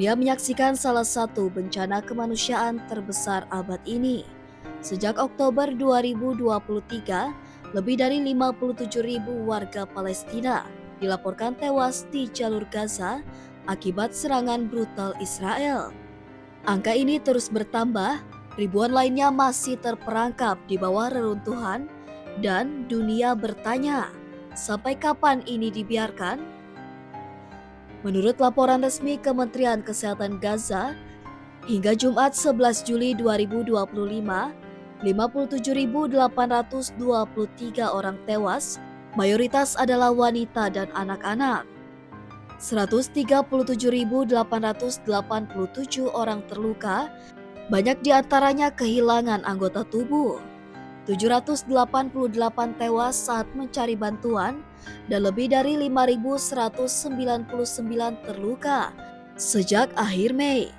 Dunia menyaksikan salah satu bencana kemanusiaan terbesar abad ini. Sejak Oktober 2023, lebih dari 57.000 warga Palestina dilaporkan tewas di jalur Gaza akibat serangan brutal Israel. Angka ini terus bertambah, ribuan lainnya masih terperangkap di bawah reruntuhan, dan dunia bertanya, sampai kapan ini dibiarkan? Menurut laporan resmi Kementerian Kesehatan Gaza, hingga Jumat 11 Juli 2025, 57.823 orang tewas, mayoritas adalah wanita dan anak-anak. 137.887 orang terluka, banyak di antaranya kehilangan anggota tubuh. 788 tewas saat mencari bantuan dan lebih dari 5.199 terluka sejak akhir Mei.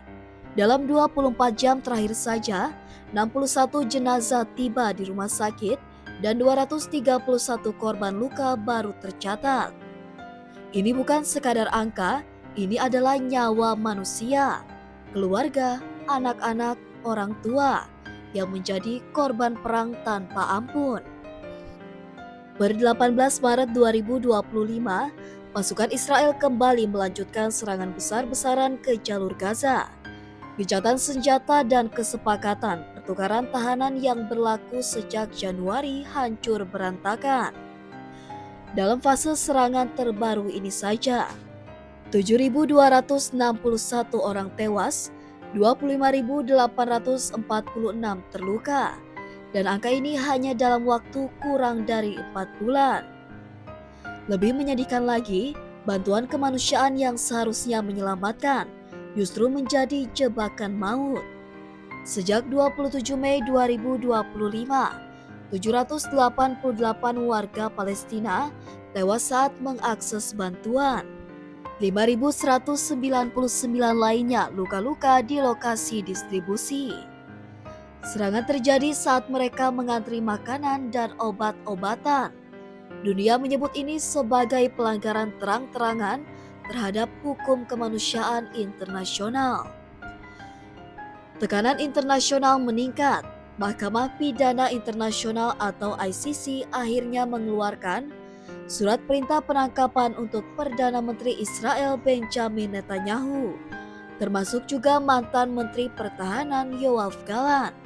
Dalam 24 jam terakhir saja, 61 jenazah tiba di rumah sakit dan 231 korban luka baru tercatat. Ini bukan sekadar angka, ini adalah nyawa manusia, keluarga, anak-anak, orang tua yang menjadi korban perang tanpa ampun. Per 18 Maret 2025, pasukan Israel kembali melanjutkan serangan besar-besaran ke jalur Gaza. Gencatan senjata dan kesepakatan pertukaran tahanan yang berlaku sejak Januari hancur berantakan. Dalam fase serangan terbaru ini saja, 7.261 orang tewas, 25.846 terluka, dan angka ini hanya dalam waktu kurang dari 4 bulan. Lebih menyedihkan lagi, bantuan kemanusiaan yang seharusnya menyelamatkan justru menjadi jebakan maut. Sejak 27 Mei 2025, 788 warga Palestina tewas saat mengakses bantuan. 5.199 lainnya luka-luka di lokasi distribusi. Serangan terjadi saat mereka mengantri makanan dan obat-obatan. Dunia menyebut ini sebagai pelanggaran terang-terangan terhadap hukum kemanusiaan internasional. Tekanan internasional meningkat. Mahkamah Pidana Internasional atau ICC akhirnya mengeluarkan surat perintah penangkapan untuk Perdana Menteri Israel Benjamin Netanyahu, termasuk juga mantan Menteri Pertahanan Yoav Gallant.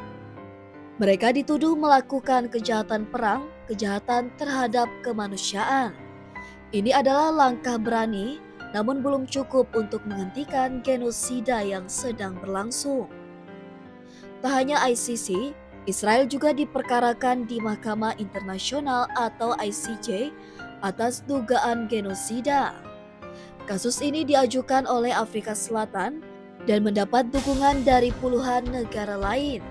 Mereka dituduh melakukan kejahatan perang, kejahatan terhadap kemanusiaan. Ini adalah langkah berani, namun belum cukup untuk menghentikan genosida yang sedang berlangsung. Tak hanya ICC, Israel juga diperkarakan di Mahkamah Internasional atau ICJ atas dugaan genosida. Kasus ini diajukan oleh Afrika Selatan dan mendapat dukungan dari puluhan negara lain.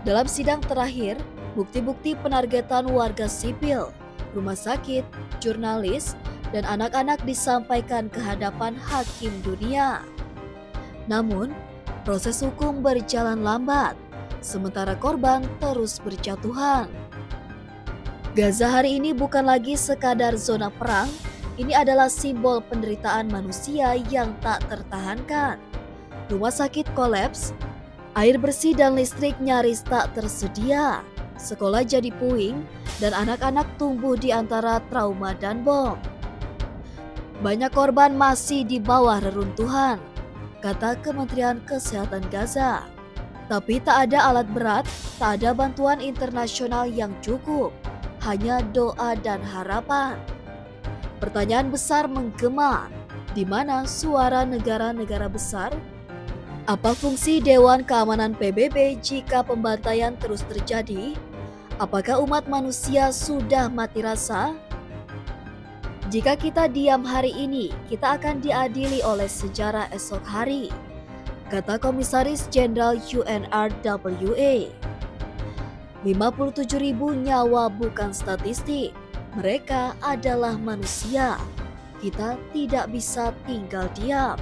Dalam sidang terakhir, bukti-bukti penargetan warga sipil, rumah sakit, jurnalis, dan anak-anak disampaikan ke hadapan hakim dunia. Namun, proses hukum berjalan lambat, sementara korban terus berjatuhan. Gaza hari ini bukan lagi sekadar zona perang, ini adalah simbol penderitaan manusia yang tak tertahankan. Rumah sakit kolaps, air bersih dan listrik nyaris tak tersedia, sekolah jadi puing, dan anak-anak tumbuh di antara trauma dan bom. Banyak korban masih di bawah reruntuhan, kata Kementerian Kesehatan Gaza. Tapi tak ada alat berat, tak ada bantuan internasional yang cukup, hanya doa dan harapan. Pertanyaan besar menggema, di mana suara negara-negara besar? Apa fungsi Dewan Keamanan PBB jika pembantaian terus terjadi? Apakah umat manusia sudah mati rasa? Jika kita diam hari ini, kita akan diadili oleh sejarah esok hari, kata Komisaris Jenderal UNRWA. 57.000 nyawa bukan statistik, mereka adalah manusia. Kita tidak bisa tinggal diam.